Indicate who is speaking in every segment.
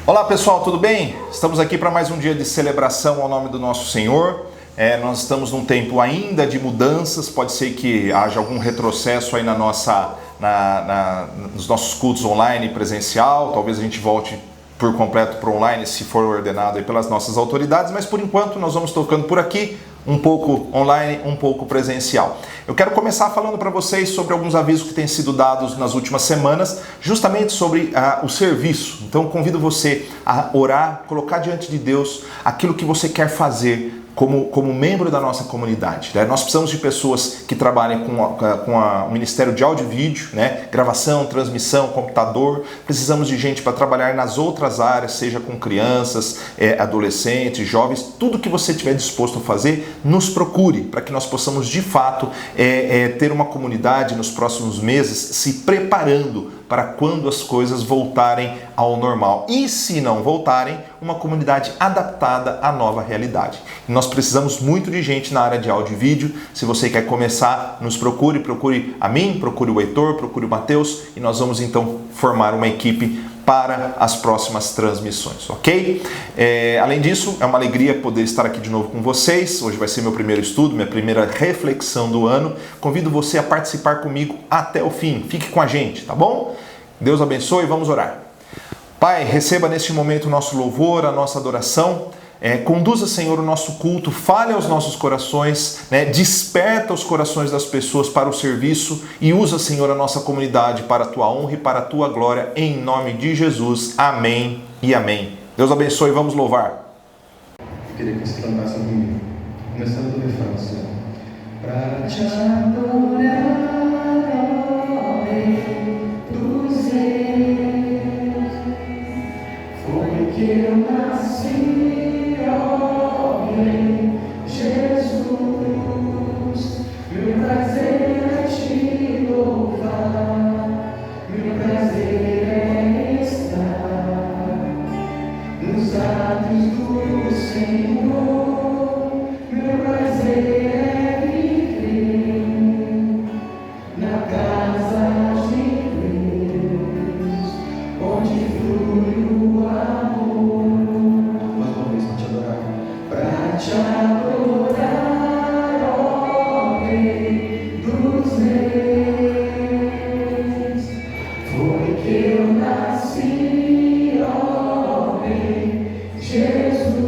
Speaker 1: Olá pessoal, tudo bem? Estamos aqui para mais um dia de celebração ao nome do nosso Senhor. Nós estamos num tempo ainda de mudanças, pode ser que haja algum retrocesso aí nos nossos cultos online e presencial, talvez a gente volte por completo para online se for ordenado aí pelas nossas autoridades, mas por enquanto nós vamos tocando por aqui, um pouco online, um pouco presencial. Eu quero começar falando para vocês sobre alguns avisos que têm sido dados nas últimas semanas, justamente sobre o serviço. Então convido você a orar, colocar diante de Deus aquilo que você quer fazer como membro da nossa comunidade. Nós precisamos de pessoas que trabalhem com o Ministério de Áudio e Vídeo, gravação, transmissão, computador. Precisamos de gente para trabalhar nas outras áreas, seja com crianças, adolescentes, jovens. Tudo que você estiver disposto a fazer, nos procure, para que nós possamos de fato ter uma comunidade nos próximos meses se preparando para quando as coisas voltarem ao normal. E se não voltarem, uma comunidade adaptada à nova realidade. E nós precisamos muito de gente na área de áudio e vídeo. Se você quer começar, nos procure a mim, procure o Heitor, procure o Matheus, e nós vamos então formar uma equipe para as próximas transmissões, ok? Além disso, é uma alegria poder estar aqui de novo com vocês. Hoje vai ser meu primeiro estudo, minha primeira reflexão do ano. Convido você a participar comigo até o fim. Fique com a gente, tá bom? Deus abençoe e vamos orar. Pai, receba neste momento o nosso louvor, a nossa adoração. Conduza, Senhor, o nosso culto, fale aos nossos corações, desperta os corações das pessoas para o serviço e usa, Senhor, a nossa comunidade para a Tua honra e para a Tua glória, em nome de Jesus. Amém e amém. Deus abençoe, vamos louvar.
Speaker 2: Eu queria que você cantasse comigo, começando do refrão, Senhor. Pra te adorar, ó Rei dos Reis, foi que eu nasci. Jesus, meu prazer é te louvar, meu prazer é estar nos atos do Senhor, meu prazer é viver na casa de Deus, onde flui o amor. Mais uma vez para te adorar. Pra te adorar, ó Rei dos Reis, foi que eu nasci, ó Rei Jesus.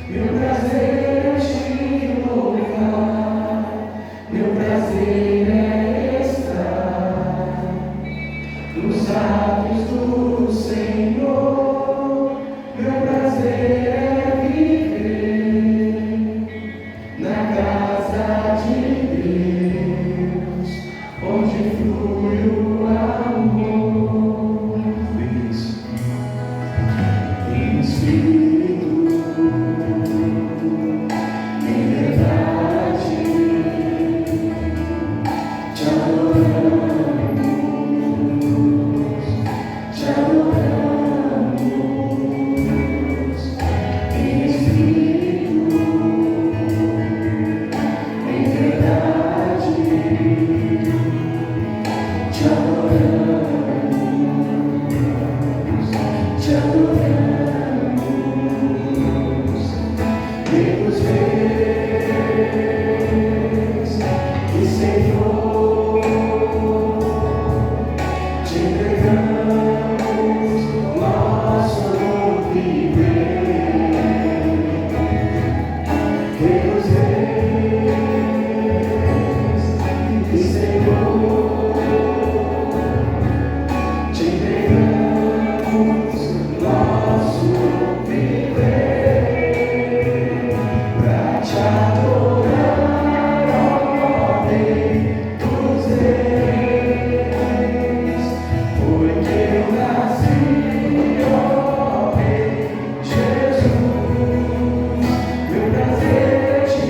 Speaker 2: Meu prazer é te louvar, meu prazer é estar nos atos do Senhor, meu prazer é na casa de Deus, onde flui o amor. Isso. Em espírito, em verdade, te adoramos, te adoramos. Em espírito, te adoramos, Deus Reis e Senhor, te entregamos nosso viver, Deus Reis e Senhor, te entregamos nosso viver, pra te adorar, ó Rei dos Reis, foi que eu nasci, ó Rei Jesus, meu prazer é te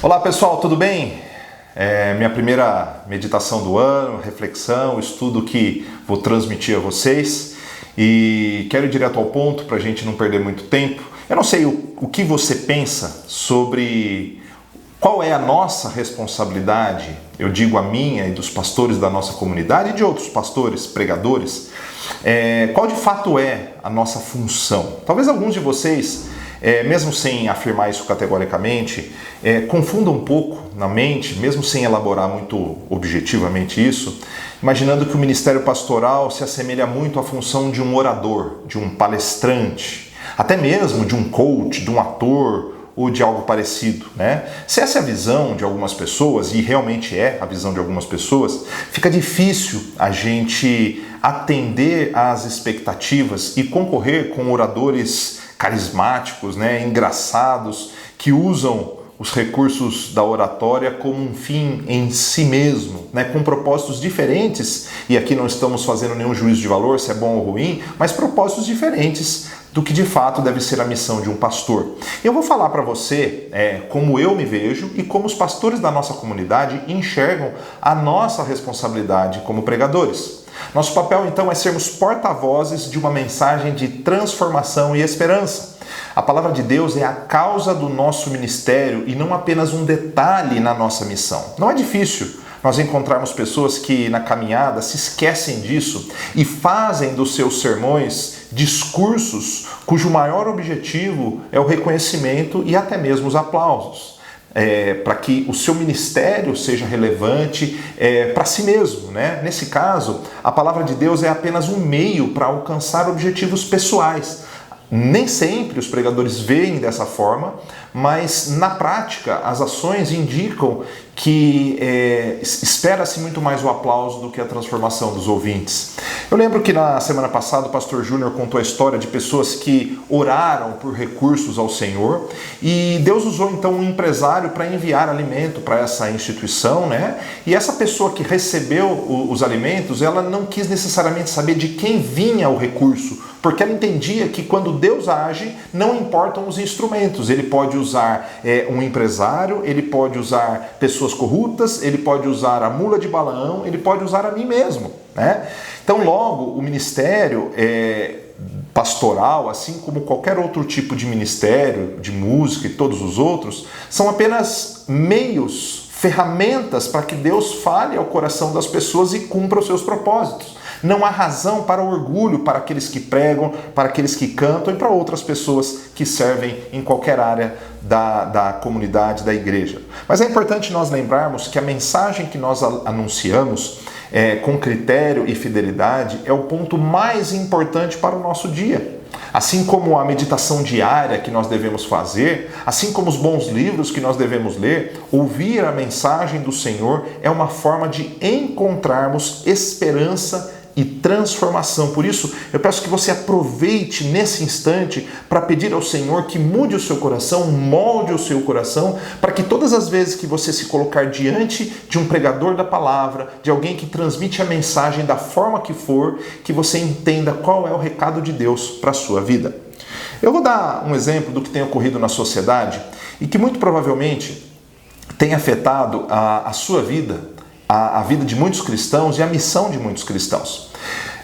Speaker 1: Olá pessoal, tudo bem? Minha primeira meditação do ano, reflexão, estudo que vou transmitir a vocês e quero ir direto ao ponto para a gente não perder muito tempo. Eu não sei o que você pensa sobre qual é a nossa responsabilidade, eu digo a minha e dos pastores da nossa comunidade e de outros pastores, pregadores, qual de fato é a nossa função. Talvez alguns de vocês, mesmo sem afirmar isso categoricamente, confundam um pouco na mente, mesmo sem elaborar muito objetivamente isso, imaginando que o ministério pastoral se assemelha muito à função de um orador, de um palestrante, até mesmo de um coach, de um ator ou de algo parecido, né? Se essa é a visão de algumas pessoas, e realmente é a visão de algumas pessoas, fica difícil a gente atender às expectativas e concorrer com oradores carismáticos, né, engraçados, que usam os recursos da oratória como um fim em si mesmo, né, com propósitos diferentes, e aqui não estamos fazendo nenhum juízo de valor, se é bom ou ruim, mas propósitos diferentes do que de fato deve ser a missão de um pastor. Eu vou falar para você como eu me vejo e como os pastores da nossa comunidade enxergam a nossa responsabilidade como pregadores. Nosso papel, então, é sermos porta-vozes de uma mensagem de transformação e esperança. A palavra de Deus é a causa do nosso ministério e não apenas um detalhe na nossa missão. Não é difícil nós encontrarmos pessoas que, na caminhada, se esquecem disso e fazem dos seus sermões discursos cujo maior objetivo é o reconhecimento e até mesmo os aplausos. Para que o seu ministério seja relevante para si mesmo, né? Nesse caso, a palavra de Deus é apenas um meio para alcançar objetivos pessoais. Nem sempre os pregadores veem dessa forma, mas na prática as ações indicam que espera-se muito mais o aplauso do que a transformação dos ouvintes. Eu lembro que na semana passada o pastor Júnior contou a história de pessoas que oraram por recursos ao Senhor e Deus usou então um empresário para enviar alimento para essa instituição, né? E essa pessoa que recebeu os alimentos, ela não quis necessariamente saber de quem vinha o recurso, porque ela entendia que quando Deus age, não importam os instrumentos. Ele pode usar um empresário, ele pode usar pessoas corruptas, ele pode usar a mula de Balaão, ele pode usar a mim mesmo, né? Então logo o ministério pastoral, assim como qualquer outro tipo de ministério, de música e todos os outros, são apenas meios, ferramentas para que Deus fale ao coração das pessoas e cumpra os seus propósitos. Não há razão para orgulho para aqueles que pregam, para aqueles que cantam e para outras pessoas que servem em qualquer área da comunidade, da igreja. Mas é importante nós lembrarmos que a mensagem que nós anunciamos com critério e fidelidade é o ponto mais importante para o nosso dia. Assim como a meditação diária que nós devemos fazer, assim como os bons livros que nós devemos ler, ouvir a mensagem do Senhor é uma forma de encontrarmos esperança e transformação. Por isso, eu peço que você aproveite nesse instante para pedir ao Senhor que mude o seu coração, molde o seu coração, para que todas as vezes que você se colocar diante de um pregador da palavra, de alguém que transmite a mensagem da forma que for, que você entenda qual é o recado de Deus para a sua vida. Eu vou dar um exemplo do que tem ocorrido na sociedade e que muito provavelmente tem afetado a sua vida, a vida de muitos cristãos e a missão de muitos cristãos,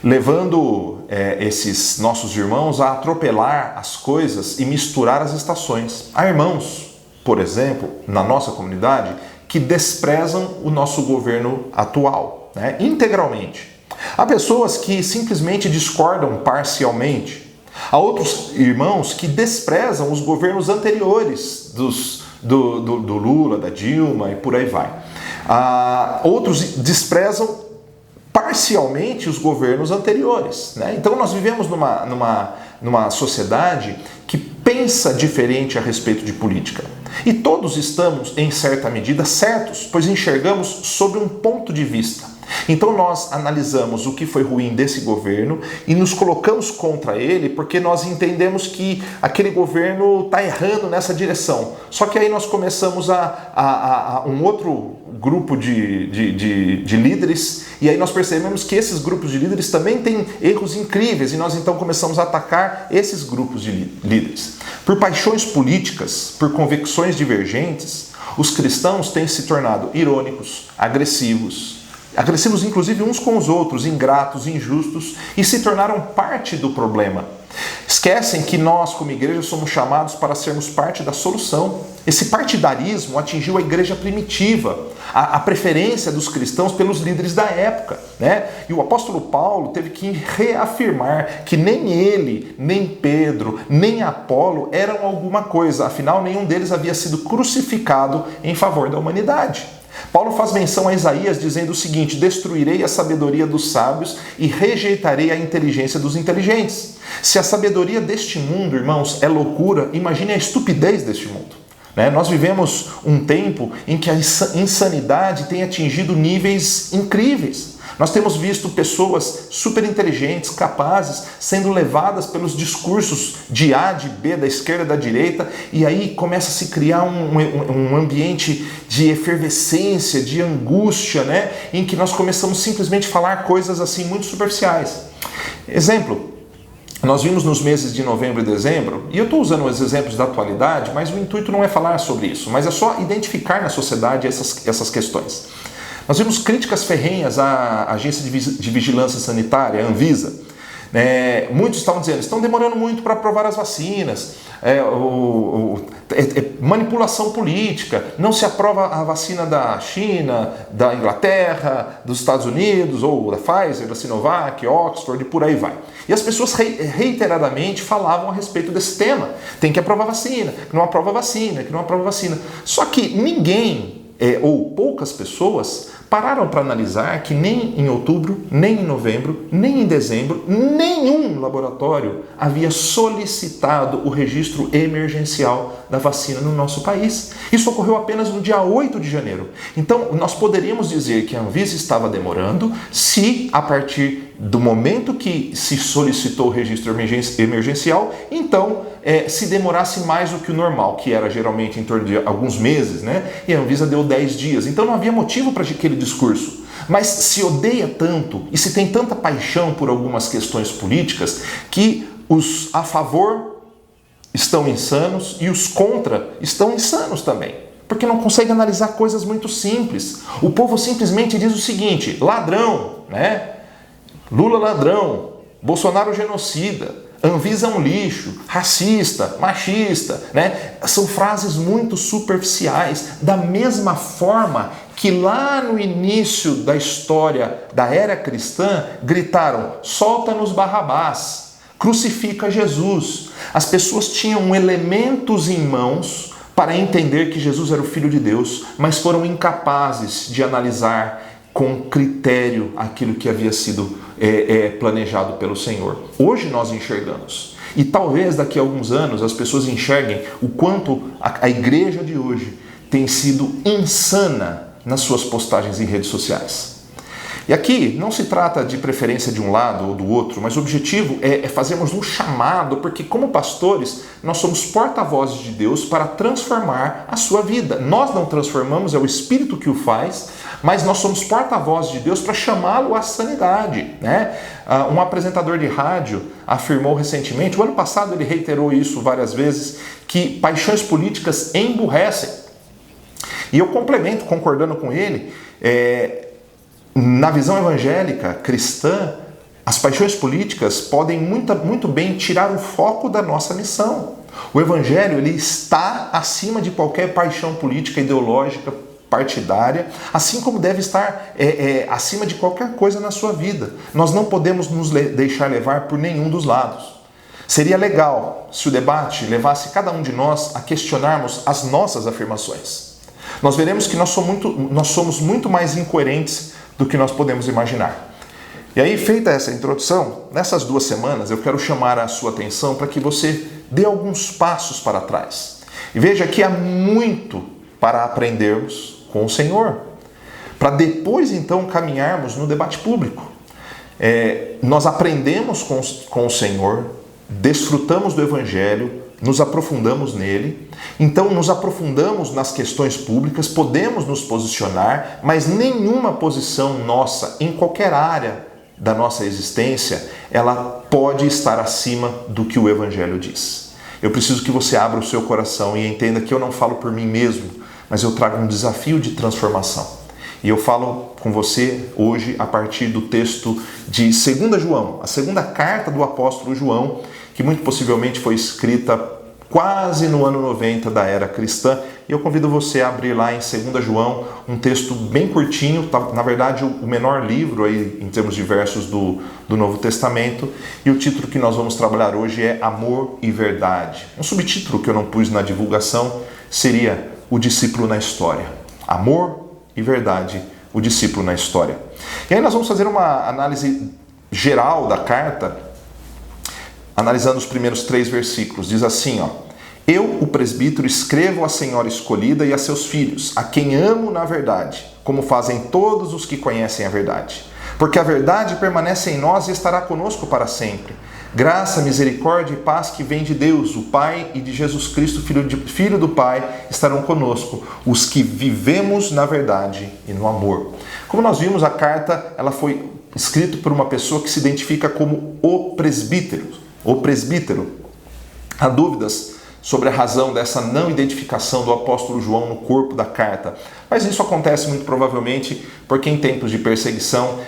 Speaker 1: levando esses nossos irmãos a atropelar as coisas e misturar as estações. Há irmãos, por exemplo, na nossa comunidade, que desprezam o nosso governo atual, integralmente. Há pessoas que simplesmente discordam parcialmente. Há outros irmãos que desprezam os governos anteriores do Lula, da Dilma e por aí vai. Outros desprezam parcialmente os governos anteriores, Então nós vivemos numa sociedade que pensa diferente a respeito de política. E todos estamos, em certa medida, certos, pois enxergamos sob um ponto de vista. Então nós analisamos o que foi ruim desse governo e nos colocamos contra ele porque nós entendemos que aquele governo está errando nessa direção. Só que aí nós começamos a um outro grupo de líderes e aí nós percebemos que esses grupos de líderes também têm erros incríveis e nós então começamos a atacar esses grupos de líderes. Por paixões políticas, por convicções divergentes, os cristãos têm se tornado irônicos, agressivos inclusive uns com os outros, ingratos, injustos, e se tornaram parte do problema. Esquecem que nós, como igreja, somos chamados para sermos parte da solução. Esse partidarismo atingiu a igreja primitiva, a preferência dos cristãos pelos líderes da época, E o apóstolo Paulo teve que reafirmar que nem ele, nem Pedro, nem Apolo eram alguma coisa, afinal nenhum deles havia sido crucificado em favor da humanidade. Paulo faz menção a Isaías dizendo o seguinte: destruirei a sabedoria dos sábios e rejeitarei a inteligência dos inteligentes. Se a sabedoria deste mundo, irmãos, é loucura, imagine a estupidez deste mundo. Nós vivemos um tempo em que a insanidade tem atingido níveis incríveis. Nós temos visto pessoas super inteligentes, capazes, sendo levadas pelos discursos de A, de B, da esquerda, da direita, e aí começa a se criar um ambiente de efervescência, de angústia, em que nós começamos simplesmente a falar coisas assim muito superficiais. Exemplo, nós vimos nos meses de novembro e dezembro, e eu estou usando os exemplos da atualidade, mas o intuito não é falar sobre isso, mas é só identificar na sociedade essas questões. Nós vimos críticas ferrenhas à Agência de Vigilância Sanitária, a Anvisa. Muitos estavam dizendo, estão demorando muito para aprovar as vacinas, manipulação política, não se aprova a vacina da China, da Inglaterra, dos Estados Unidos, ou da Pfizer, da Sinovac, Oxford e por aí vai. E as pessoas reiteradamente falavam a respeito desse tema. Tem que aprovar vacina, que não aprova vacina, que não aprova vacina. Só que ninguém, ou poucas pessoas, pararam para analisar que nem em outubro, nem em novembro, nem em dezembro, nenhum laboratório havia solicitado o registro emergencial da vacina no nosso país. Isso ocorreu apenas no dia 8 de janeiro. Então, nós poderíamos dizer que a Anvisa estava demorando se, a partir do momento que se solicitou o registro emergencial, então se demorasse mais do que o normal, que era geralmente em torno de alguns meses, E a Anvisa deu 10 dias. Então não havia motivo para aquele discurso. Mas se odeia tanto e se tem tanta paixão por algumas questões políticas que os a favor estão insanos e os contra estão insanos também. Porque não consegue analisar coisas muito simples. O povo simplesmente diz o seguinte: ladrão, Lula ladrão, Bolsonaro genocida, Anvisa é um lixo, racista, machista, né? São frases muito superficiais, da mesma forma que lá no início da história da era cristã gritaram: solta-nos Barrabás, crucifica Jesus. As pessoas tinham elementos em mãos para entender que Jesus era o Filho de Deus, mas foram incapazes de analisar com critério aquilo que havia sido planejado pelo Senhor. Hoje nós enxergamos. E talvez daqui a alguns anos as pessoas enxerguem o quanto a igreja de hoje tem sido insana nas suas postagens em redes sociais. E aqui não se trata de preferência de um lado ou do outro, mas o objetivo é fazermos um chamado, porque como pastores nós somos porta-vozes de Deus para transformar a sua vida. Nós não transformamos, é o Espírito que o faz, mas nós somos porta-vozes de Deus para chamá-lo à sanidade, né? Um apresentador de rádio afirmou recentemente, o ano passado ele reiterou isso várias vezes, que paixões políticas emburrecem. E eu complemento, concordando com ele, na visão evangélica cristã, as paixões políticas podem muito bem tirar o foco da nossa missão. O evangelho ele está acima de qualquer paixão política, ideológica, partidária, assim como deve estar acima de qualquer coisa na sua vida. Nós não podemos nos deixar levar por nenhum dos lados. Seria legal se o debate levasse cada um de nós a questionarmos as nossas afirmações. Nós veremos que nós somos muito mais incoerentes do que nós podemos imaginar. E aí, feita essa introdução, nessas 2 semanas eu quero chamar a sua atenção para que você dê alguns passos para trás. E veja que há muito para aprendermos com o Senhor, para depois então caminharmos no debate público. Nós aprendemos com o Senhor, desfrutamos do Evangelho, nos aprofundamos nele, então nos aprofundamos nas questões públicas, podemos nos posicionar, mas nenhuma posição nossa, em qualquer área da nossa existência, ela pode estar acima do que o Evangelho diz. Eu preciso que você abra o seu coração e entenda que eu não falo por mim mesmo, mas eu trago um desafio de transformação. E eu falo com você hoje a partir do texto de 2 João, a segunda carta do apóstolo João, que muito possivelmente foi escrita quase no ano 90 da era cristã. E eu convido você a abrir lá em 2 João, um texto bem curtinho, na verdade o menor livro aí, em termos de versos do Novo Testamento. E o título que nós vamos trabalhar hoje é Amor e Verdade. Um subtítulo que eu não pus na divulgação seria O Discípulo na História. Amor e Verdade, o discípulo na história. E aí nós vamos fazer uma análise geral da carta, analisando os primeiros 3 versículos. Diz assim, eu, o presbítero, escrevo à senhora escolhida e a seus filhos, a quem amo na verdade, como fazem todos os que conhecem a verdade. Porque a verdade permanece em nós e estará conosco para sempre. Graça, misericórdia e paz que vem de Deus, o Pai, e de Jesus Cristo, Filho do Pai, estarão conosco, os que vivemos na verdade e no amor. Como nós vimos, a carta ela foi escrita por uma pessoa que se identifica como o presbítero. Há dúvidas sobre a razão dessa não identificação do apóstolo João no corpo da carta. Mas isso acontece muito provavelmente porque em tempos de perseguição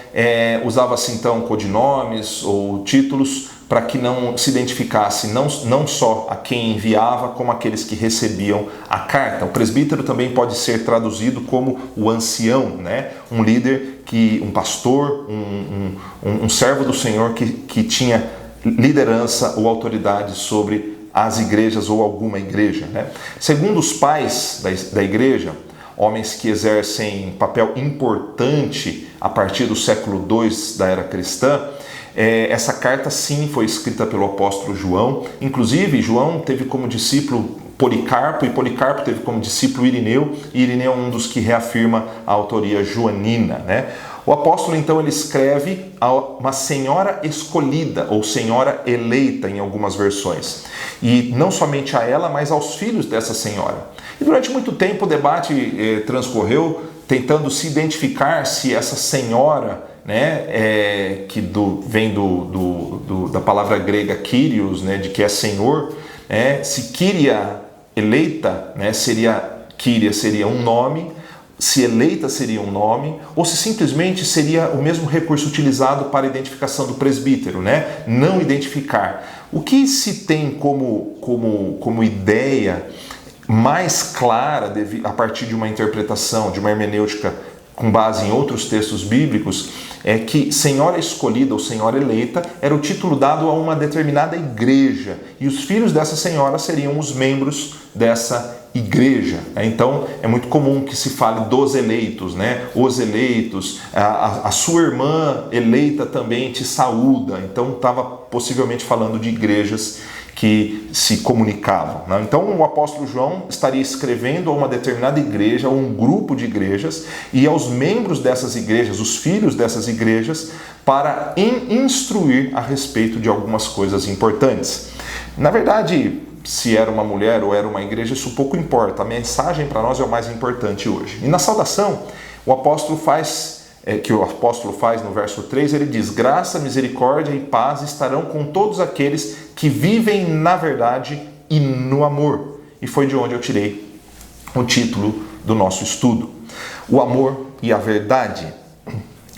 Speaker 1: usava-se então codinomes ou títulos para que não se identificasse não só a quem enviava, como aqueles que recebiam a carta. O presbítero também pode ser traduzido como o ancião, né? Um líder, um pastor, um servo do Senhor que tinha liderança ou autoridade sobre as igrejas ou alguma igreja, né? Segundo os pais da igreja, homens que exercem papel importante a partir do século II da era cristã, essa carta sim foi escrita pelo apóstolo João. Inclusive, João teve como discípulo Policarpo, e Policarpo teve como discípulo Irineu, e Irineu é um dos que reafirma a autoria joanina, né? O apóstolo, então, ele escreve a uma senhora escolhida, ou senhora eleita em algumas versões. E não somente a ela, mas aos filhos dessa senhora. E durante muito tempo o debate transcorreu tentando se identificar se essa senhora, né, que vem da palavra grega Kyrios, né, de que é senhor, se Kyria eleita, né, Kyria seria um nome, se eleita seria um nome, ou se simplesmente seria o mesmo recurso utilizado para a identificação do presbítero, né? Não identificar. O que se tem como ideia mais clara a partir de uma interpretação, de uma hermenêutica com base em outros textos bíblicos, é que senhora escolhida ou senhora eleita era o título dado a uma determinada igreja, e os filhos dessa senhora seriam os membros dessa igreja. Então é muito comum que se fale dos eleitos, né? Os eleitos, a sua irmã eleita também te saúda. Então estava possivelmente falando de igrejas que se comunicavam, né? Então o apóstolo João estaria escrevendo a uma determinada igreja, a um grupo de igrejas, e aos membros dessas igrejas, os filhos dessas igrejas, para instruir a respeito de algumas coisas importantes. Na verdade, se era uma mulher ou era uma igreja, isso pouco importa. A mensagem para nós é o mais importante hoje. E na saudação, o apóstolo faz no verso 3, ele diz: graça, misericórdia e paz estarão com todos aqueles que vivem na verdade e no amor. E foi de onde eu tirei o título do nosso estudo: o amor e a verdade.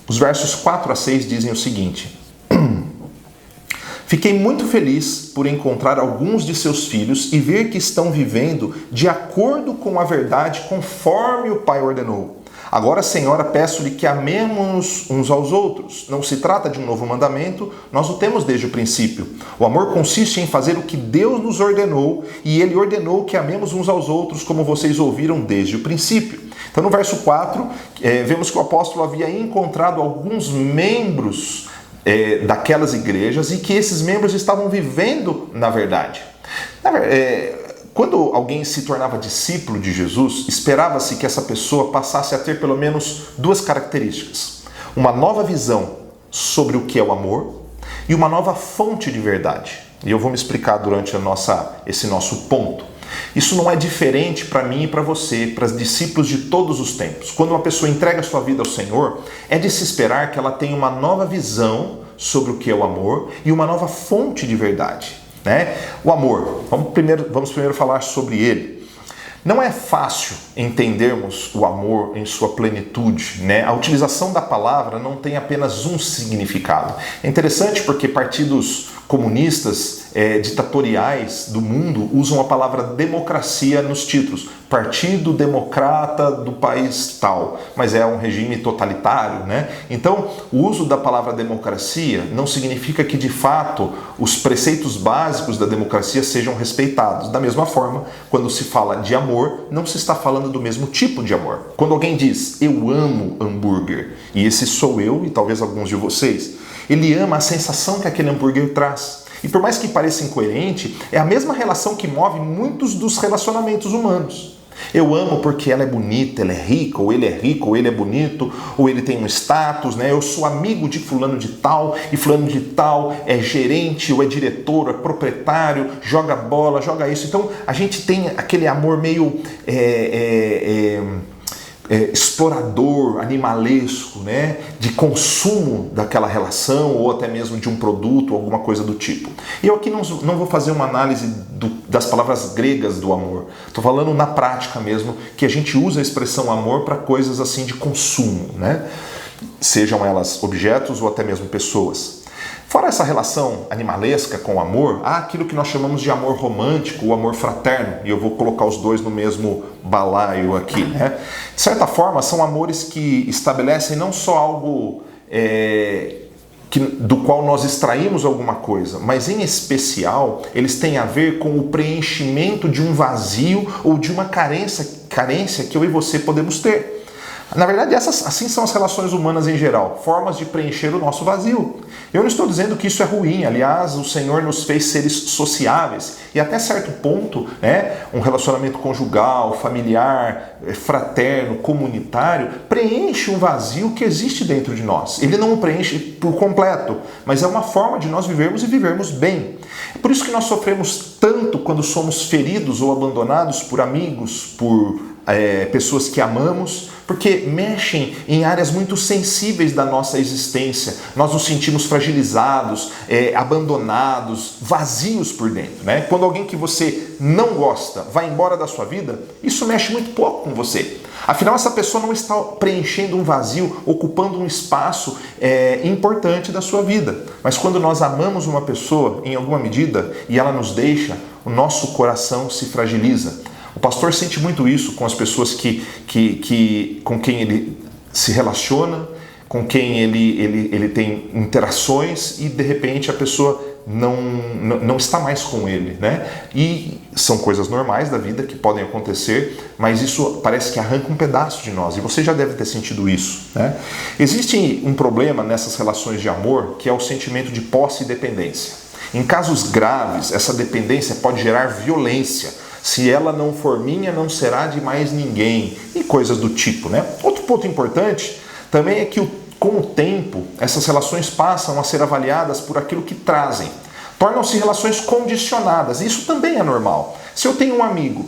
Speaker 1: Os versos 4 a 6 dizem o seguinte: fiquei muito feliz por encontrar alguns de seus filhos e ver que estão vivendo de acordo com a verdade, conforme o Pai ordenou. Agora, Senhora, peço-lhe que amemos uns aos outros. Não se trata de um novo mandamento, nós o temos desde o princípio. O amor consiste em fazer o que Deus nos ordenou, e Ele ordenou que amemos uns aos outros, como vocês ouviram desde o princípio. Então, no verso 4, vemos que o apóstolo havia encontrado alguns membros daquelas igrejas e que esses membros estavam vivendo na verdade. Quando alguém se tornava discípulo de Jesus, esperava-se que essa pessoa passasse a ter pelo menos duas características: uma nova visão sobre o que é o amor e uma nova fonte de verdade. E eu vou me explicar durante esse nosso ponto. Isso não é diferente para mim e para você, para os discípulos de todos os tempos. Quando uma pessoa entrega a sua vida ao Senhor, é de se esperar que ela tenha uma nova visão sobre o que é o amor e uma nova fonte de verdade, né? O amor, vamos primeiro falar sobre ele. Não é fácil entendermos o amor em sua plenitude, né? A utilização da palavra não tem apenas um significado. É interessante porque partidos comunistas, ditatoriais do mundo usam a palavra democracia nos títulos. Partido Democrata do país tal, mas é um regime totalitário, né? Então, o uso da palavra democracia não significa que, de fato, os preceitos básicos da democracia sejam respeitados. Da mesma forma, quando se fala de amor, não se está falando do mesmo tipo de amor. Quando alguém diz, eu amo hambúrguer, e esse sou eu e talvez alguns de vocês, ele ama a sensação que aquele hambúrguer traz. E por mais que pareça incoerente, é a mesma relação que move muitos dos relacionamentos humanos. Eu amo porque ela é bonita, ela é rica, ou ele é rico, ou ele é bonito, ou ele tem um status, né? Eu sou amigo de fulano de tal, e fulano de tal é gerente, ou é diretor, ou é proprietário, joga bola, joga isso. Então a gente tem aquele amor meio explorador, animalesco, né? De consumo daquela relação ou até mesmo de um produto, alguma coisa do tipo. E eu aqui não vou fazer uma análise das palavras gregas do amor. Estou falando na prática mesmo, que a gente usa a expressão amor para coisas assim de consumo, né? Sejam elas objetos ou até mesmo pessoas. Fora essa relação animalesca com o amor, há aquilo que nós chamamos de amor romântico, o amor fraterno, e eu vou colocar os dois no mesmo balaio aqui, né? De certa forma, são amores que estabelecem não só algo do qual nós extraímos alguma coisa, mas em especial, eles têm a ver com o preenchimento de um vazio ou de uma carência que eu e você podemos ter. Na verdade, assim são as relações humanas em geral, formas de preencher o nosso vazio. Eu não estou dizendo que isso é ruim, aliás, o Senhor nos fez seres sociáveis e até certo ponto, né, um relacionamento conjugal, familiar, fraterno, comunitário, preenche um vazio que existe dentro de nós. Ele não o preenche por completo, mas é uma forma de nós vivermos e vivermos bem. É por isso que nós sofremos tanto quando somos feridos ou abandonados por amigos, por pessoas que amamos, porque mexem em áreas muito sensíveis da nossa existência. Nós nos sentimos fragilizados, abandonados, vazios por dentro, né? Quando alguém que você não gosta vai embora da sua vida, isso mexe muito pouco com você. Afinal, essa pessoa não está preenchendo um vazio, ocupando um espaço importante da sua vida. Mas quando nós amamos uma pessoa, em alguma medida, e ela nos deixa, o nosso coração se fragiliza. O pastor sente muito isso com as pessoas com quem ele se relaciona, com quem ele tem interações e de repente a pessoa não está mais com ele, né? E são coisas normais da vida que podem acontecer, mas isso parece que arranca um pedaço de nós, e você já deve ter sentido isso, né? Existe um problema nessas relações de amor, que é o sentimento de posse e dependência. Em casos graves, essa dependência pode gerar violência. Se ela não for minha, não será de mais ninguém, e coisas do tipo, né? Outro ponto importante também é que com o tempo, essas relações passam a ser avaliadas por aquilo que trazem. Tornam-se relações condicionadas. Isso também é normal. Se eu tenho um amigo,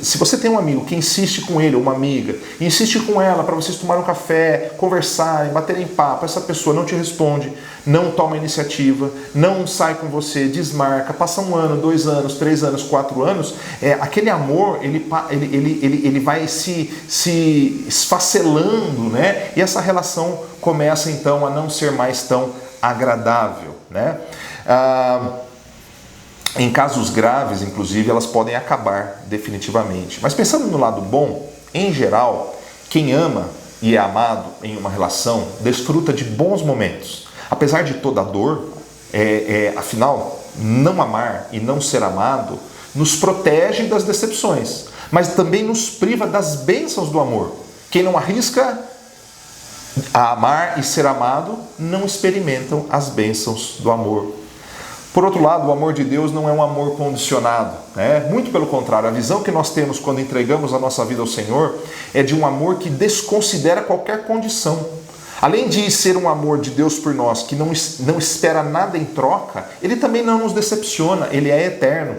Speaker 1: se você tem um amigo que insiste com ele, ou uma amiga, insiste com ela para vocês tomarem um café, conversarem, baterem papo, essa pessoa não te responde, não toma iniciativa, não sai com você, desmarca, passa 1 ano, 2 anos, 3 anos, 4 anos, aquele amor ele vai se esfacelando, né? E essa relação começa então a não ser mais tão agradável, né? Em casos graves, inclusive, elas podem acabar definitivamente. Mas pensando no lado bom, em geral, quem ama e é amado em uma relação desfruta de bons momentos. Apesar de toda a dor, afinal, não amar e não ser amado nos protege das decepções, mas também nos priva das bênçãos do amor. Quem não arrisca a amar e ser amado, não experimentam as bênçãos do amor. Por outro lado, o amor de Deus não é um amor condicionado, né? Muito pelo contrário, a visão que nós temos quando entregamos a nossa vida ao Senhor é de um amor que desconsidera qualquer condição. Além de ser um amor de Deus por nós, que não espera nada em troca, ele também não nos decepciona, ele é eterno.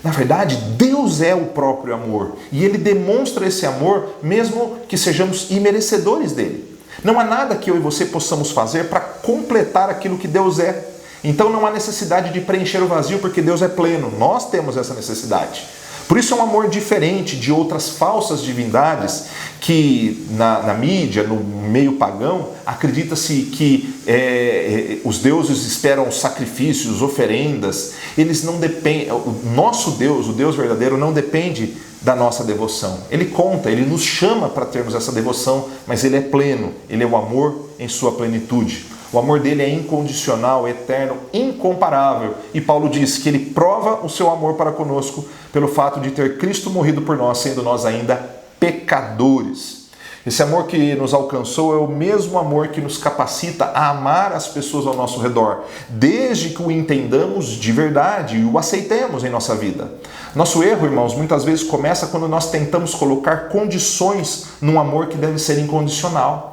Speaker 1: Na verdade, Deus é o próprio amor, e ele demonstra esse amor mesmo que sejamos imerecedores dele. Não há nada que eu e você possamos fazer para completar aquilo que Deus é. Então não há necessidade de preencher o vazio, porque Deus é pleno. Nós temos essa necessidade. Por isso é um amor diferente de outras falsas divindades que na mídia, no meio pagão, acredita-se que os deuses esperam sacrifícios, oferendas. Eles não dependem. O nosso Deus, o Deus verdadeiro, não depende da nossa devoção. Ele conta, ele nos chama para termos essa devoção, mas ele é pleno. Ele é o amor em sua plenitude. O amor dele é incondicional, eterno, incomparável. E Paulo diz que ele prova o seu amor para conosco pelo fato de ter Cristo morrido por nós, sendo nós ainda pecadores. Esse amor que nos alcançou é o mesmo amor que nos capacita a amar as pessoas ao nosso redor, desde que o entendamos de verdade e o aceitemos em nossa vida. Nosso erro, irmãos, muitas vezes começa quando nós tentamos colocar condições num amor que deve ser incondicional.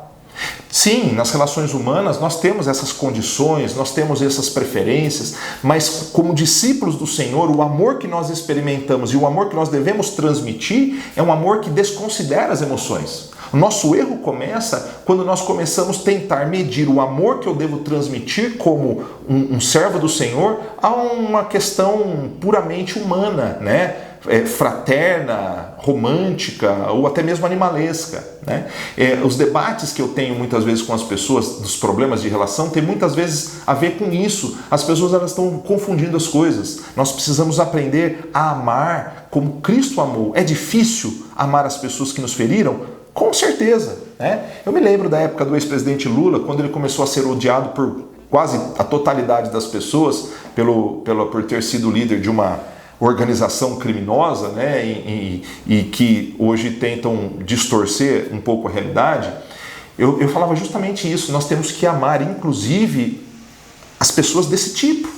Speaker 1: Sim, nas relações humanas nós temos essas condições, nós temos essas preferências, mas como discípulos do Senhor, o amor que nós experimentamos e o amor que nós devemos transmitir é um amor que desconsidera as emoções. O nosso erro começa quando nós começamos a tentar medir o amor que eu devo transmitir como um servo do Senhor a uma questão puramente humana, né? Fraterna, romântica ou até mesmo animalesca, né? Os debates que eu tenho muitas vezes com as pessoas dos problemas de relação tem muitas vezes a ver com isso. As pessoas elas estão confundindo as coisas. Nós precisamos aprender a amar como Cristo amou. É difícil amar as pessoas que nos feriram? Com certeza, né? Eu me lembro da época do ex-presidente Lula, quando ele começou a ser odiado por quase a totalidade das pessoas por ter sido líder de uma organização criminosa, né, e que hoje tentam distorcer um pouco a realidade. Eu falava justamente isso, nós temos que amar, inclusive, as pessoas desse tipo.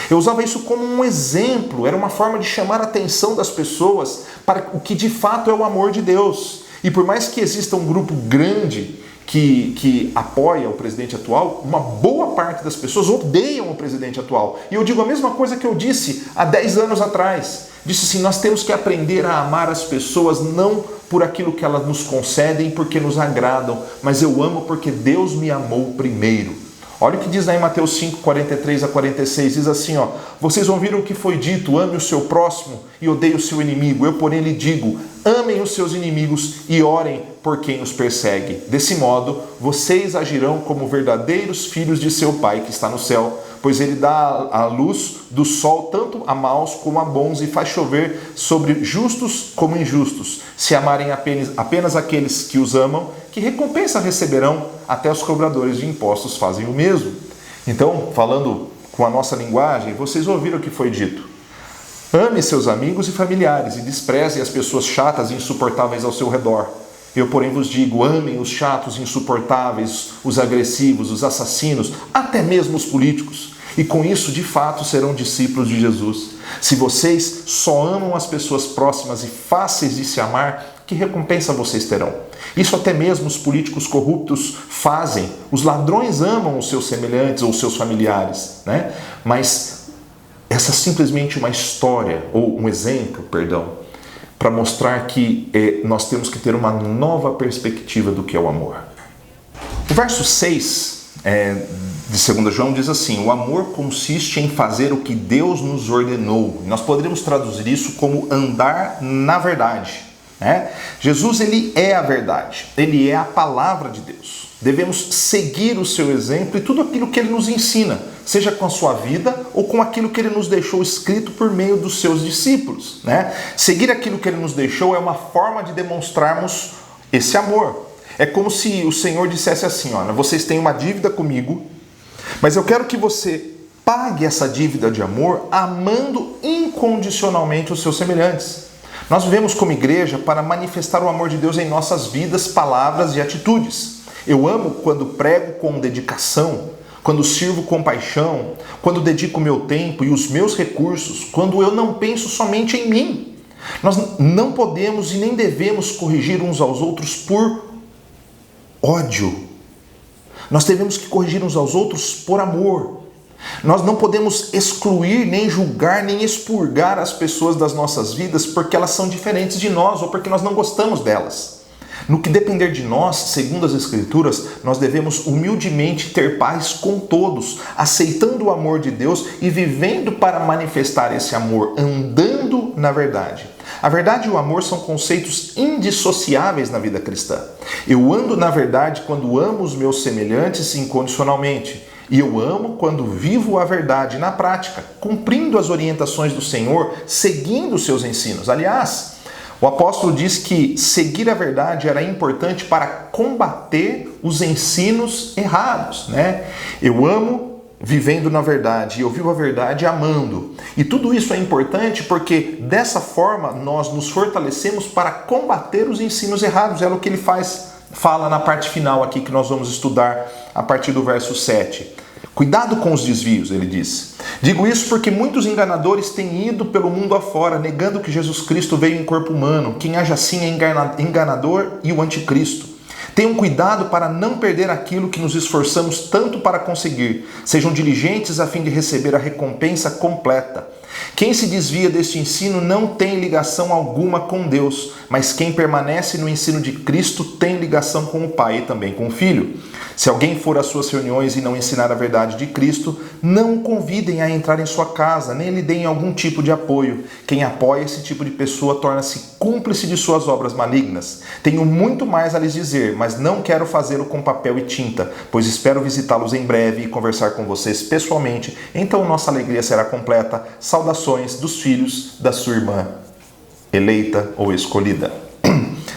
Speaker 1: Eu usava isso como um exemplo, era uma forma de chamar a atenção das pessoas para o que de fato é o amor de Deus. E por mais que exista um grupo grande que apoia o presidente atual, uma boa parte das pessoas odeiam o presidente atual. E eu digo a mesma coisa que eu disse há 10 anos atrás. Disse assim, nós temos que aprender a amar as pessoas não por aquilo que elas nos concedem, porque nos agradam, mas eu amo porque Deus me amou primeiro. Olha o que diz lá em Mateus 5, 43 a 46, diz assim, ó, vocês ouviram o que foi dito, ame o seu próximo e odeie o seu inimigo. Eu, porém, lhe digo, amem os seus inimigos e orem por quem os persegue. Desse modo, vocês agirão como verdadeiros filhos de seu Pai que está no céu, pois ele dá a luz do sol tanto a maus como a bons e faz chover sobre justos como injustos. Se amarem apenas aqueles que os amam, que recompensa receberão? Até os cobradores de impostos fazem o mesmo. Então, falando com a nossa linguagem, vocês ouviram o que foi dito. Ame seus amigos e familiares e despreze as pessoas chatas e insuportáveis ao seu redor. Eu, porém, vos digo, amem os chatos, insuportáveis, os agressivos, os assassinos, até mesmo os políticos. E com isso, de fato, serão discípulos de Jesus. Se vocês só amam as pessoas próximas e fáceis de se amar, que recompensa vocês terão? Isso até mesmo os políticos corruptos fazem. Os ladrões amam os seus semelhantes ou os seus familiares, né? Mas essa é simplesmente uma história, ou um exemplo, para mostrar que nós temos que ter uma nova perspectiva do que é o amor. O verso 6 de 2 João diz assim, o amor consiste em fazer o que Deus nos ordenou. Nós poderíamos traduzir isso como andar na verdade. Né? Jesus, ele é a verdade, ele é a palavra de Deus. Devemos seguir o seu exemplo e tudo aquilo que ele nos ensina, seja com a sua vida ou com aquilo que ele nos deixou escrito por meio dos seus discípulos. Né? Seguir aquilo que ele nos deixou é uma forma de demonstrarmos esse amor. É como se o Senhor dissesse assim, olha, vocês têm uma dívida comigo, mas eu quero que você pague essa dívida de amor amando incondicionalmente os seus semelhantes. Nós vivemos como igreja para manifestar o amor de Deus em nossas vidas, palavras e atitudes. Eu amo quando prego com dedicação, quando sirvo com paixão, quando dedico o meu tempo e os meus recursos, quando eu não penso somente em mim. Nós não podemos e nem devemos corrigir uns aos outros por ódio. Nós devemos que corrigir uns aos outros por amor. Nós não podemos excluir, nem julgar, nem expurgar as pessoas das nossas vidas porque elas são diferentes de nós ou porque nós não gostamos delas. No que depender de nós, segundo as Escrituras, nós devemos humildemente ter paz com todos, aceitando o amor de Deus e vivendo para manifestar esse amor, andando na verdade. A verdade e o amor são conceitos indissociáveis na vida cristã. Eu ando na verdade quando amo os meus semelhantes incondicionalmente. E eu amo quando vivo a verdade na prática, cumprindo as orientações do Senhor, seguindo os seus ensinos. Aliás, o apóstolo diz que seguir a verdade era importante para combater os ensinos errados, né? Eu amo vivendo na verdade, e eu vivo a verdade amando. E tudo isso é importante porque dessa forma nós nos fortalecemos para combater os ensinos errados. É o que ele fala na parte final aqui que nós vamos estudar a partir do verso 7. Cuidado com os desvios, ele diz. Digo isso porque muitos enganadores têm ido pelo mundo afora, negando que Jesus Cristo veio em corpo humano. Quem age assim é enganador e o anticristo. Tenham cuidado para não perder aquilo que nos esforçamos tanto para conseguir. Sejam diligentes a fim de receber a recompensa completa. Quem se desvia deste ensino não tem ligação alguma com Deus, mas quem permanece no ensino de Cristo tem ligação com o Pai e também com o Filho. Se alguém for às suas reuniões e não ensinar a verdade de Cristo, não o convidem a entrar em sua casa, nem lhe deem algum tipo de apoio. Quem apoia esse tipo de pessoa torna-se cúmplice de suas obras malignas. Tenho muito mais a lhes dizer, mas não quero fazê-lo com papel e tinta, pois espero visitá-los em breve e conversar com vocês pessoalmente. Então nossa alegria será completa. Saudações dos filhos da sua irmã, eleita ou escolhida.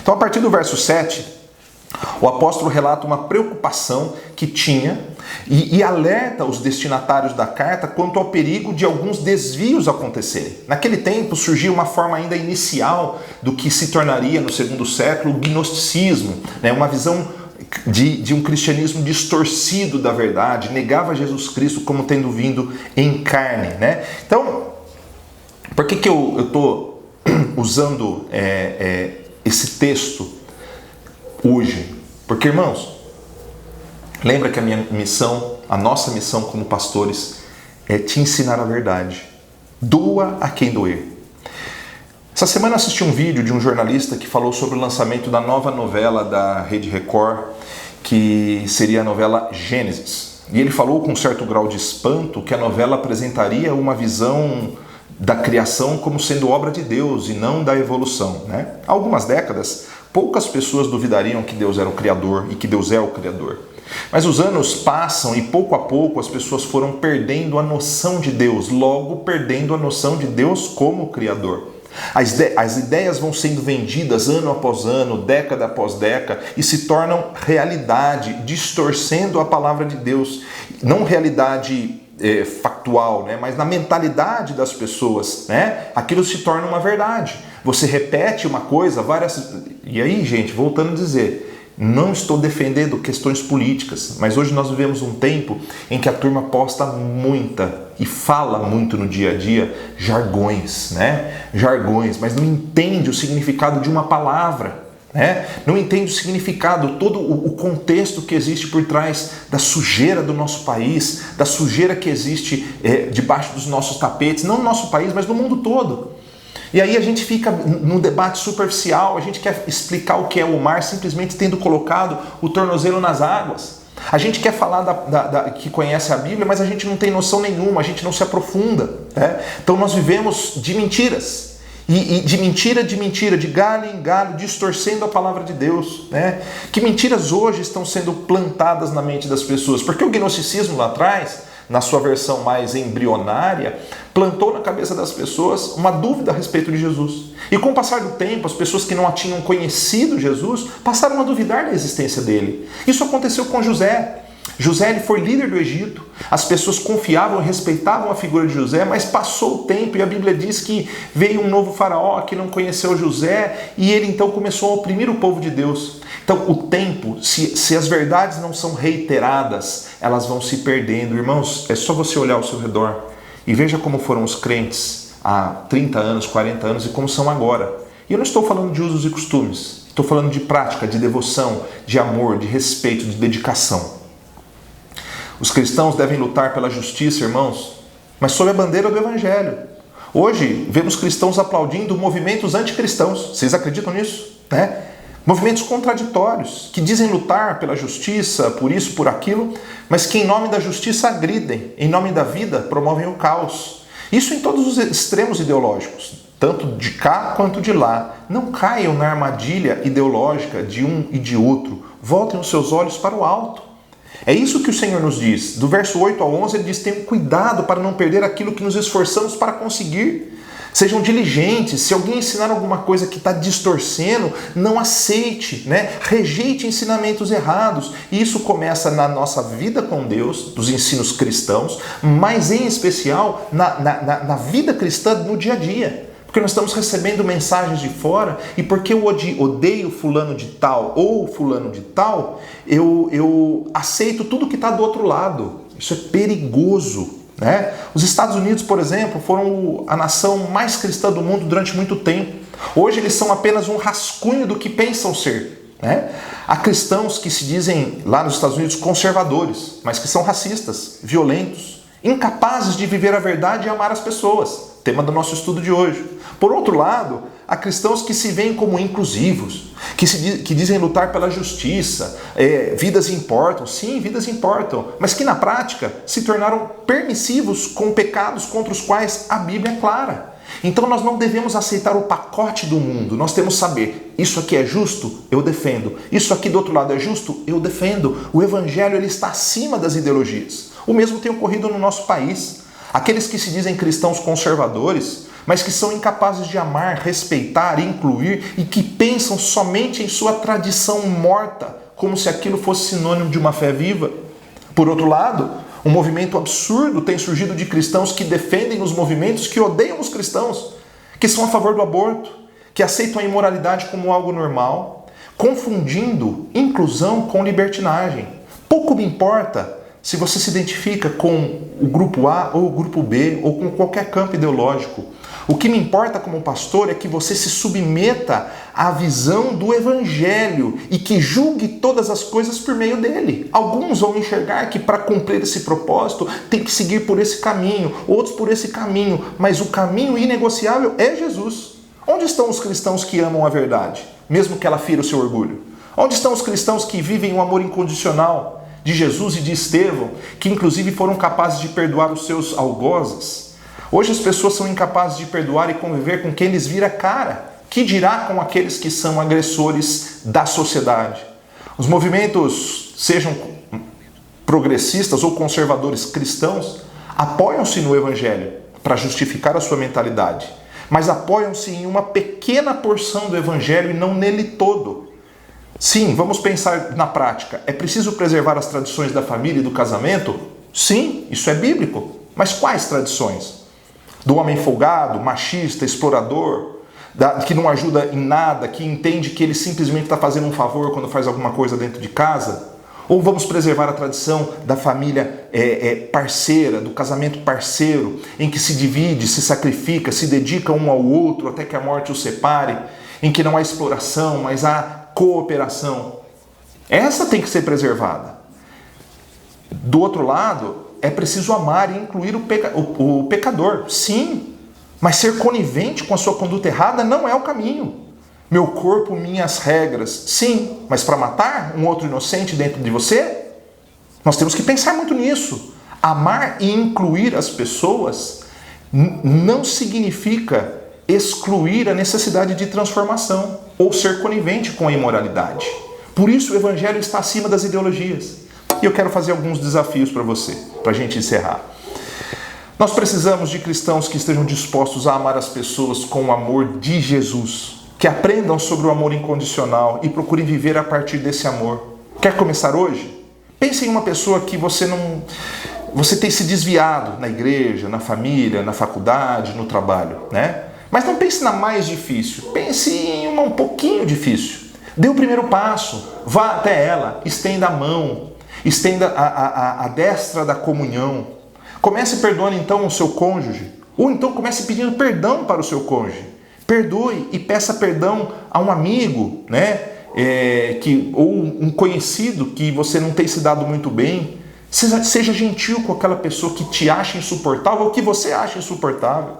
Speaker 1: Então, a partir do verso 7, o apóstolo relata uma preocupação que tinha e alerta os destinatários da carta quanto ao perigo de alguns desvios acontecerem. Naquele tempo surgiu uma forma ainda inicial do que se tornaria no segundo século o gnosticismo, né? Uma visão de um cristianismo distorcido da verdade, negava Jesus Cristo como tendo vindo em carne. Né? Então, por que eu estou usando esse texto hoje. Porque, irmãos, lembra que a nossa missão como pastores é te ensinar a verdade. Doa a quem doer. Essa semana eu assisti um vídeo de um jornalista que falou sobre o lançamento da nova novela da Rede Record, que seria a novela Gênesis. E ele falou com um certo grau de espanto que a novela apresentaria uma visão da criação como sendo obra de Deus e não da evolução, né? Há algumas décadas, poucas pessoas duvidariam que Deus era o Criador e que Deus é o Criador. Mas os anos passam e pouco a pouco as pessoas foram perdendo a noção de Deus, logo perdendo a noção de Deus como Criador. As ideias vão sendo vendidas ano após ano, década após década, e se tornam realidade, distorcendo a palavra de Deus. Não realidade factual, né? Mas na mentalidade das pessoas, né? Aquilo se torna uma verdade. Você repete uma coisa, várias... E aí, gente, voltando a dizer... Não estou defendendo questões políticas, mas hoje nós vivemos um tempo em que a turma posta muita e fala muito no dia a dia jargões, né? Jargões, mas não entende o significado de uma palavra, né? Não entende o significado, todo o contexto que existe por trás da sujeira do nosso país, da sujeira que existe debaixo dos nossos tapetes, não no nosso país, mas no mundo todo. E aí a gente fica num debate superficial, a gente quer explicar o que é o mar simplesmente tendo colocado o tornozelo nas águas. A gente quer falar que conhece a Bíblia, mas a gente não tem noção nenhuma, a gente não se aprofunda, né? Então nós vivemos de mentiras. E de mentira, de galho em galho, distorcendo a palavra de Deus, né? Que mentiras hoje estão sendo plantadas na mente das pessoas? Porque o gnosticismo lá atrás, na sua versão mais embrionária, plantou na cabeça das pessoas uma dúvida a respeito de Jesus. E com o passar do tempo, as pessoas que não tinham conhecido Jesus passaram a duvidar da existência dele. Isso aconteceu com José. José ele foi líder do Egito, as pessoas confiavam e respeitavam a figura de José, mas passou o tempo e a Bíblia diz que veio um novo faraó que não conheceu José e ele então começou a oprimir o povo de Deus. Então o tempo, se as verdades não são reiteradas, elas vão se perdendo. Irmãos, é só você olhar ao seu redor e veja como foram os crentes há 30 anos, 40 anos e como são agora. E eu não estou falando de usos e costumes, estou falando de prática, de devoção, de amor, de respeito, de dedicação. Os cristãos devem lutar pela justiça, irmãos, mas sob a bandeira do Evangelho. Hoje, vemos cristãos aplaudindo movimentos anticristãos. Vocês acreditam nisso? Né? Movimentos contraditórios, que dizem lutar pela justiça, por isso, por aquilo, mas que em nome da justiça agridem, em nome da vida promovem o caos. Isso em todos os extremos ideológicos, tanto de cá quanto de lá. Não caiam na armadilha ideológica de um e de outro. Voltem os seus olhos para o alto. É isso que o Senhor nos diz. Do verso 8 ao 11, ele diz: tenham cuidado para não perder aquilo que nos esforçamos para conseguir. Sejam diligentes. Se alguém ensinar alguma coisa que está distorcendo, não aceite, né? Rejeite ensinamentos errados. E isso começa na nossa vida com Deus, dos ensinos cristãos, mas em especial na vida cristã no dia a dia. Porque nós estamos recebendo mensagens de fora e porque eu odeio fulano de tal ou fulano de tal, eu aceito tudo que está do outro lado. Isso é perigoso, né? Os Estados Unidos, por exemplo, foram a nação mais cristã do mundo durante muito tempo. Hoje eles são apenas um rascunho do que pensam ser, né? Há cristãos que se dizem lá nos Estados Unidos conservadores, mas que são racistas, violentos, incapazes de viver a verdade e amar as pessoas. Tema do nosso estudo de hoje. Por outro lado, há cristãos que se veem como inclusivos, que dizem lutar pela justiça, vidas importam. Sim, vidas importam, mas que na prática se tornaram permissivos com pecados contra os quais a Bíblia é clara. Então nós não devemos aceitar o pacote do mundo, nós temos que saber, isso aqui é justo, eu defendo. Isso aqui do outro lado é justo, eu defendo. O Evangelho ele está acima das ideologias. O mesmo tem ocorrido no nosso país. Aqueles que se dizem cristãos conservadores, mas que são incapazes de amar, respeitar, incluir e que pensam somente em sua tradição morta, como se aquilo fosse sinônimo de uma fé viva. Por outro lado, um movimento absurdo tem surgido de cristãos que defendem os movimentos que odeiam os cristãos, que são a favor do aborto, que aceitam a imoralidade como algo normal, confundindo inclusão com libertinagem. Pouco me importa se você se identifica com o grupo A ou o grupo B ou com qualquer campo ideológico. O que me importa como pastor é que você se submeta à visão do Evangelho e que julgue todas as coisas por meio dele. Alguns vão enxergar que para cumprir esse propósito tem que seguir por esse caminho, outros por esse caminho, mas o caminho inegociável é Jesus. Onde estão os cristãos que amam a verdade, mesmo que ela fira o seu orgulho? Onde estão os cristãos que vivem um amor incondicional de Jesus e de Estevão, que inclusive foram capazes de perdoar os seus algozes? Hoje as pessoas são incapazes de perdoar e conviver com quem lhes vira a cara. Que dirá com aqueles que são agressores da sociedade? Os movimentos, sejam progressistas ou conservadores cristãos, apoiam-se no Evangelho para justificar a sua mentalidade, mas apoiam-se em uma pequena porção do Evangelho e não nele todo. Sim, vamos pensar na prática. É preciso preservar as tradições da família e do casamento? Sim, isso é bíblico. Mas quais tradições? Do homem folgado, machista, explorador, que não ajuda em nada, que entende que ele simplesmente está fazendo um favor quando faz alguma coisa dentro de casa? Ou vamos preservar a tradição da família parceira, do casamento parceiro, em que se divide, se sacrifica, se dedica um ao outro até que a morte os separe, em que não há exploração, mas há cooperação? Essa tem que ser preservada. Do outro lado, é preciso amar e incluir o pecador, sim, mas ser conivente com a sua conduta errada não é o caminho. Meu corpo, minhas regras, sim, mas para matar um outro inocente dentro de você? Nós temos que pensar muito nisso. Amar e incluir as pessoas não significa excluir a necessidade de transformação ou ser conivente com a imoralidade. Por isso o Evangelho está acima das ideologias. E eu quero fazer alguns desafios para você, para a gente encerrar. Nós precisamos de cristãos que estejam dispostos a amar as pessoas com o amor de Jesus, que aprendam sobre o amor incondicional e procurem viver a partir desse amor. Quer começar hoje? Pense em uma pessoa que você tem se desviado na igreja, na família, na faculdade, no trabalho, né? Mas não pense na mais difícil, pense em uma um pouquinho difícil. Dê o primeiro passo, vá até ela, estenda a mão, estenda a destra da comunhão. Comece perdoando então o seu cônjuge, ou então comece pedindo perdão para o seu cônjuge. Perdoe e peça perdão a um amigo, né? Ou um conhecido que você não tem se dado muito bem. Seja gentil com aquela pessoa que te acha insuportável ou que você acha insuportável.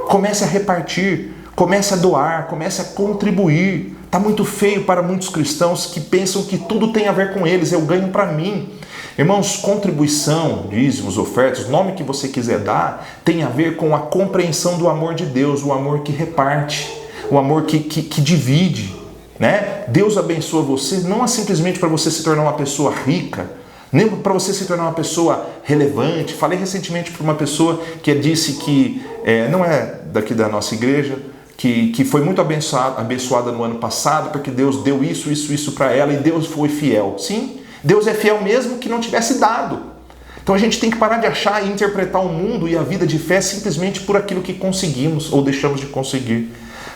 Speaker 1: Comece a repartir, comece a doar, comece a contribuir. Está muito feio para muitos cristãos que pensam que tudo tem a ver com eles, eu ganho para mim. Irmãos, contribuição, dízimos, ofertas, o nome que você quiser dar, tem a ver com a compreensão do amor de Deus, o amor que reparte, o amor que divide, né? Deus abençoa você, não é simplesmente para você se tornar uma pessoa rica, nem para você se tornar uma pessoa relevante. Falei recentemente para uma pessoa que disse que não é daqui da nossa igreja, que foi muito abençoada no ano passado, porque Deus deu isso para ela e Deus foi fiel. Sim, Deus é fiel mesmo que não tivesse dado. Então a gente tem que parar de achar e interpretar o mundo e a vida de fé simplesmente por aquilo que conseguimos ou deixamos de conseguir.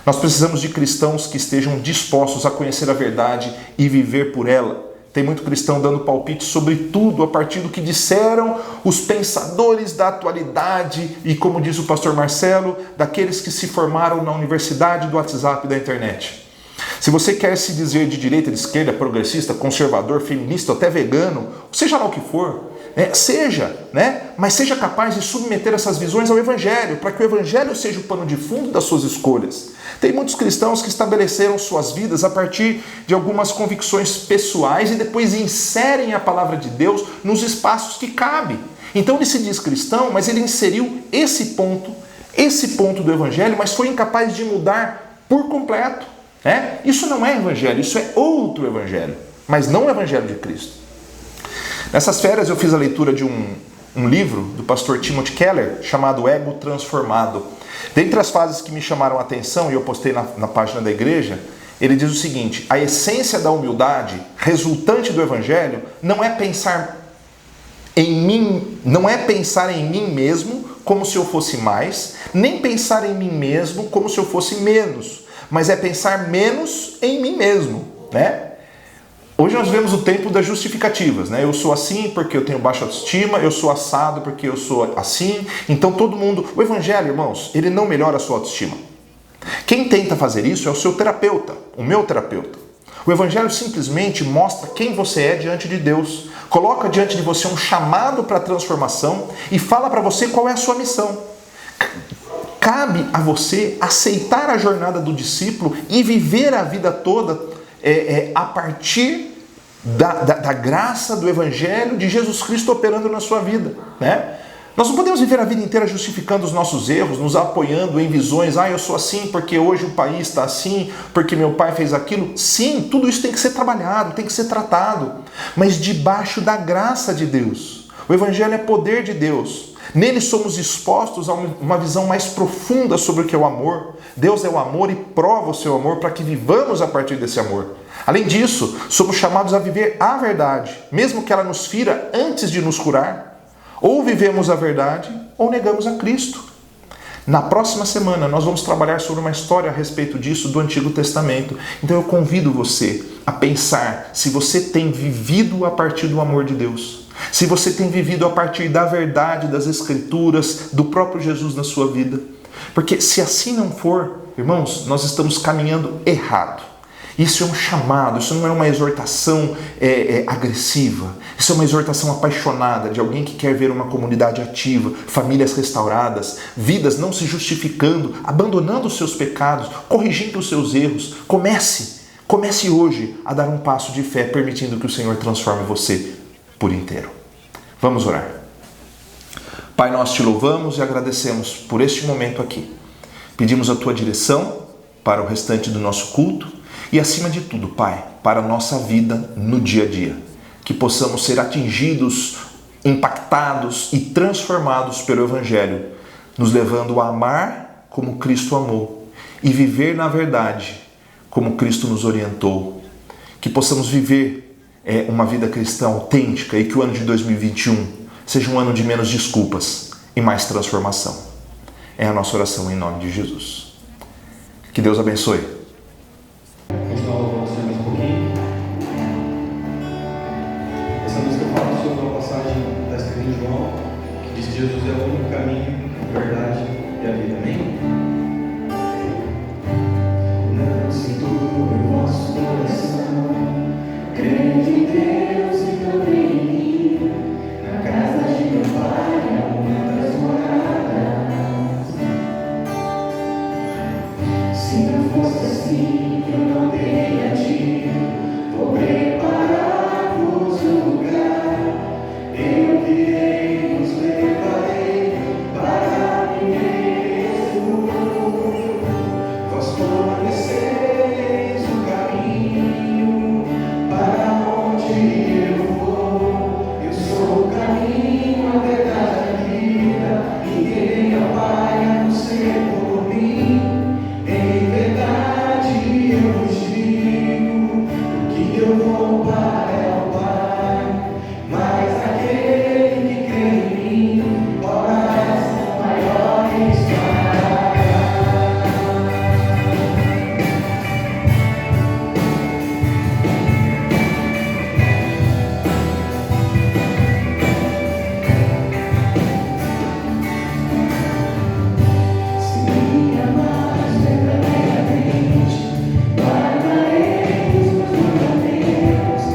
Speaker 1: Nós precisamos de cristãos que estejam dispostos a conhecer a verdade e viver por ela. Tem muito cristão dando palpite sobre tudo a partir do que disseram os pensadores da atualidade e, como diz o pastor Marcelo, daqueles que se formaram na universidade, do WhatsApp e da internet. Se você quer se dizer de direita, de esquerda, progressista, conservador, feminista, até vegano, seja lá o que for, seja, né? Mas seja capaz de submeter essas visões ao Evangelho, para que o Evangelho seja o pano de fundo das suas escolhas. Tem muitos cristãos que estabeleceram suas vidas a partir de algumas convicções pessoais e depois inserem a palavra de Deus nos espaços que cabe. Então ele se diz cristão, mas ele inseriu esse ponto do Evangelho, mas foi incapaz de mudar por completo. Isso não é Evangelho, isso é outro Evangelho, mas não o Evangelho de Cristo. Nessas férias eu fiz a leitura de um livro do pastor Timothy Keller chamado Ego Transformado. Dentre as frases que me chamaram a atenção, e eu postei na página da igreja, ele diz o seguinte: a essência da humildade resultante do Evangelho não é pensar em mim mesmo como se eu fosse mais, nem pensar em mim mesmo como se eu fosse menos, mas é pensar menos em mim mesmo, né? Hoje nós vivemos o tempo das justificativas, né? Eu sou assim porque eu tenho baixa autoestima, eu sou assado porque eu sou assim. Então todo mundo... O evangelho, irmãos, ele não melhora a sua autoestima. Quem tenta fazer isso é o seu terapeuta, o meu terapeuta. O evangelho simplesmente mostra quem você é diante de Deus. Coloca diante de você um chamado para a transformação e fala para você qual é a sua missão. Cabe a você aceitar a jornada do discípulo e viver a vida toda a partir da graça do Evangelho de Jesus Cristo operando na sua vida, né? Nós não podemos viver a vida inteira justificando os nossos erros, nos apoiando em visões, eu sou assim porque hoje o país está assim, porque meu pai fez aquilo. Sim, tudo isso tem que ser trabalhado, tem que ser tratado, mas debaixo da graça de Deus. O Evangelho é poder de Deus. Nele somos expostos a uma visão mais profunda sobre o que é o amor. Deus é o amor e prova o seu amor para que vivamos a partir desse amor. Além disso, somos chamados a viver a verdade, mesmo que ela nos fira antes de nos curar. Ou vivemos a verdade ou negamos a Cristo. Na próxima semana nós vamos trabalhar sobre uma história a respeito disso do Antigo Testamento. Então eu convido você a pensar se você tem vivido a partir do amor de Deus. Se você tem vivido a partir da verdade das Escrituras, do próprio Jesus na sua vida. Porque se assim não for, irmãos, nós estamos caminhando errado. Isso é um chamado, isso não é uma exortação agressiva. Isso é uma exortação apaixonada de alguém que quer ver uma comunidade ativa, famílias restauradas, vidas não se justificando, abandonando os seus pecados, corrigindo os seus erros. Comece hoje a dar um passo de fé, permitindo que o Senhor transforme você por inteiro. Vamos orar. Pai, nós te louvamos e agradecemos por este momento aqui. Pedimos a tua direção para o restante do nosso culto e, acima de tudo, Pai, para a nossa vida no dia a dia. Que possamos ser atingidos, impactados e transformados pelo Evangelho, nos levando a amar como Cristo amou e viver na verdade como Cristo nos orientou. Que possamos viver uma vida cristã autêntica e que o ano de 2021 seja um ano de menos desculpas e mais transformação. É a nossa oração em nome de Jesus. Que Deus abençoe.
Speaker 2: Continuar louvando o Senhor mais um pouquinho. Essa música fala sobre uma passagem da escrita em João, que diz que Jesus é o único caminho, a verdade e a vida. Amém? Não se turbe o vosso coração, crede em Deus e também em mim. Na casa de meu Pai há muitas moradas. Se não fosse assim, eu não teria dito, vou preparar-vos um lugar. Eu virei, vos preparei para mim mesmo. Vós conhecereis o caminho para onde eu vou. Eu sou o caminho, a verdade, a vida. Ninguém ao Pai a não ser por mim. Em verdade eu vos digo, o que eu vou para é o Pai, mas aquele que crê em mim, obras maiores fará. Se me amares verdadeiramente, guardarei os meus mandamentos.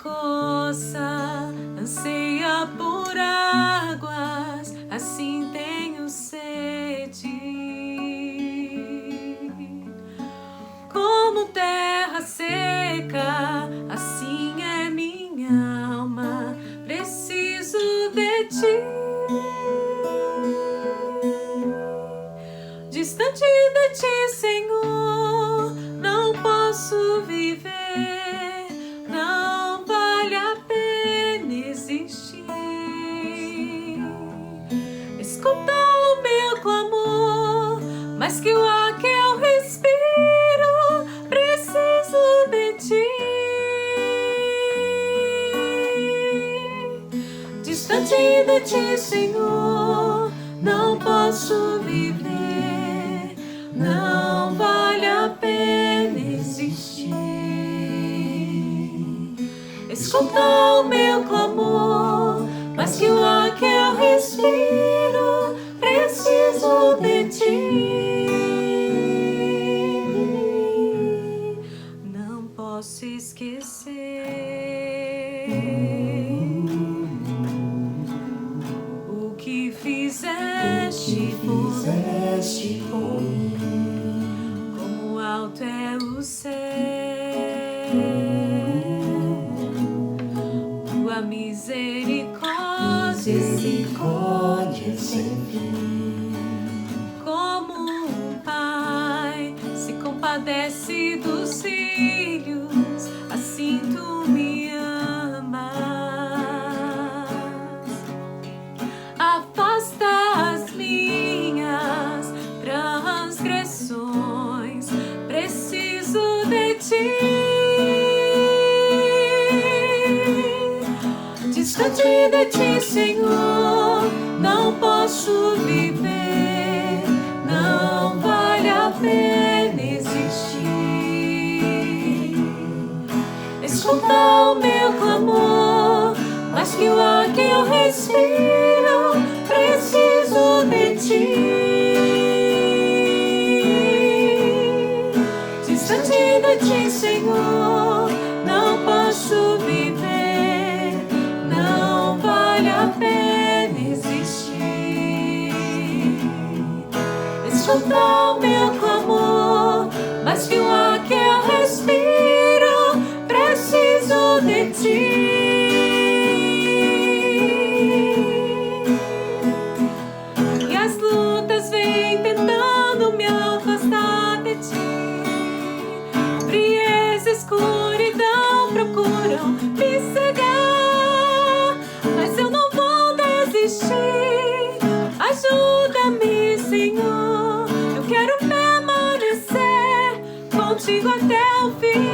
Speaker 3: coça anseia por águas, assim tenho sede. Como terra seca, assim é minha alma, preciso de ti. Distante de ti, Senhor, não posso viver, não vale a pena existir. Escuta o meu clamor, mais que o ar que eu respiro, preciso de ti. Distante de ti, Senhor, não posso viver, não vale a pena existir. Escuta o meu clamor, mas que o ar que eu respiro, preciso de ti. Não posso esquecer o que fizeste por mim. Como alto é o céu, tua misericórdia sem fim. Como um pai se compadece dos filhos, assim tu me amas. Afasta as minhas transgressões, preciso de ti. Distante de ti, Senhor, não posso viver, não vale a pena existir. Escuta o meu clamor, mas que o ar que eu respiro, preciso de ti. Distante de ti, Senhor, não posso viver, não vale a pena existir. Escuta o meu clamor, mas que o ar que eu respiro, preciso de ti. E as lutas vêm tentando me afastar de ti. Frieza, escuridão procuram me cegar, mas eu não vou desistir. Ajuda-me, Senhor, eu quero permanecer contigo até o fim.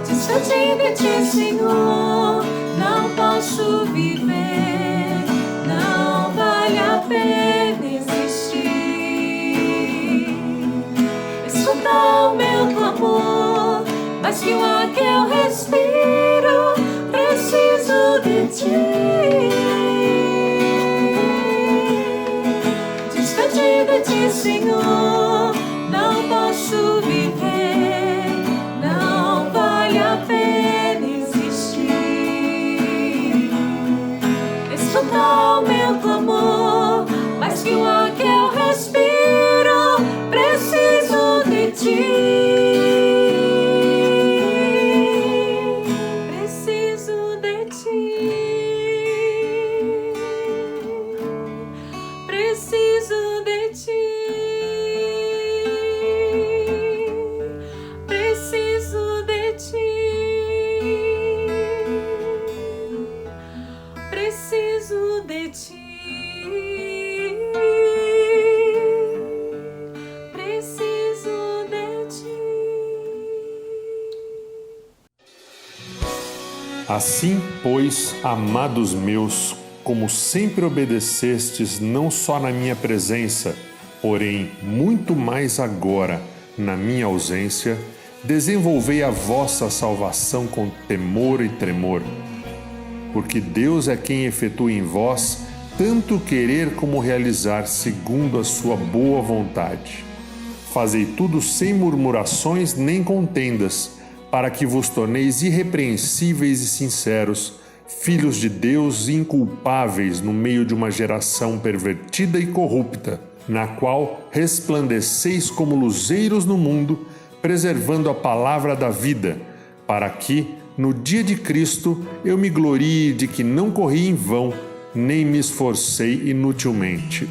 Speaker 3: Distante de ti, Senhor, não posso viver, não vale a pena existir. Escuta o meu clamor, mas que o ar que eu respiro, preciso de ti. Distante de ti, Senhor, não posso viver, não vale a pena existir. Escuta o meu clamor, mas que o ar que eu respiro, preciso de ti. Preciso de ti. Preciso de ti. Preciso de ti. Preciso de ti. Preciso de ti.
Speaker 4: Assim, pois, amados meus, como sempre obedecestes, não só na minha presença, porém muito mais agora, na minha ausência, desenvolvei a vossa salvação com temor e tremor. porque Deus é quem efetua em vós tanto querer como realizar segundo a sua boa vontade. Fazei tudo sem murmurações nem contendas, para que vos torneis irrepreensíveis e sinceros, filhos de Deus inculpáveis no meio de uma geração pervertida e corrupta, na qual resplandeceis como luzeiros no mundo, preservando a palavra da vida, para que, no dia de Cristo, eu me glorie de que não corri em vão, nem me esforcei inutilmente.